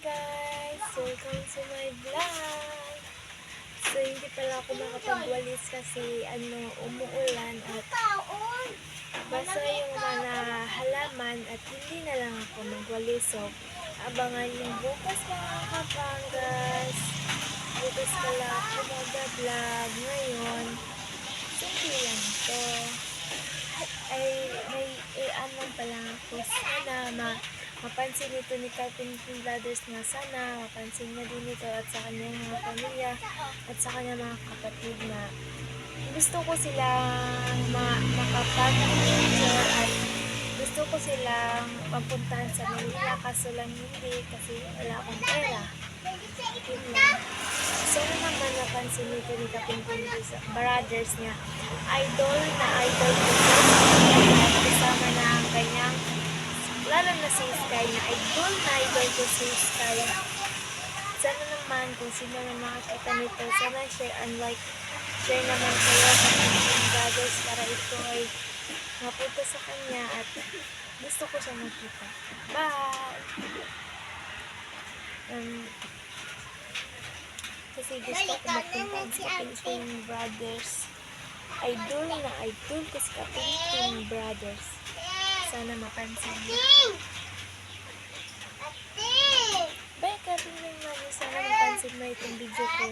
guys! Welcome to my vlog! So, hindi pala ako nakapagwalis kasi umuulan at basa yung mga halaman at hindi na lang ako magwalis. So, abangan yung bukas mga kapanggas. Bukas pala ako mag-vlog ngayon. Simple lang to. Ano pala ako. Sana mapansin ito ni Carpenter Brothers na sana mapansin niya din ito at sa kanyang mga pamilya at sa kanyang mga kapatid na gusto ko silang makapag-picture at gusto ko silang mapuntahan sa Manila kaso lang hindi kasi wala akong pera. Yun lang. Sana naman napansin nito ni Carpenter Brothers niya idol ko at kasama na ang kanyang lalo na si Sky na idol ko si Sky. Sana naman kung sino na makakita nito, sana share and like. Share naman kayo sa Carpenter Brothers para ito ay mapunta sa kanya at gusto ko siya makita. Bye! Kasi gusto ko mapunta sa Carpenter Brothers. Idol na idol ko si Carpenter Brothers. Sana mapansin niyo. Bye, Carpenter Brothers. Sana mapansin mo itong video ko.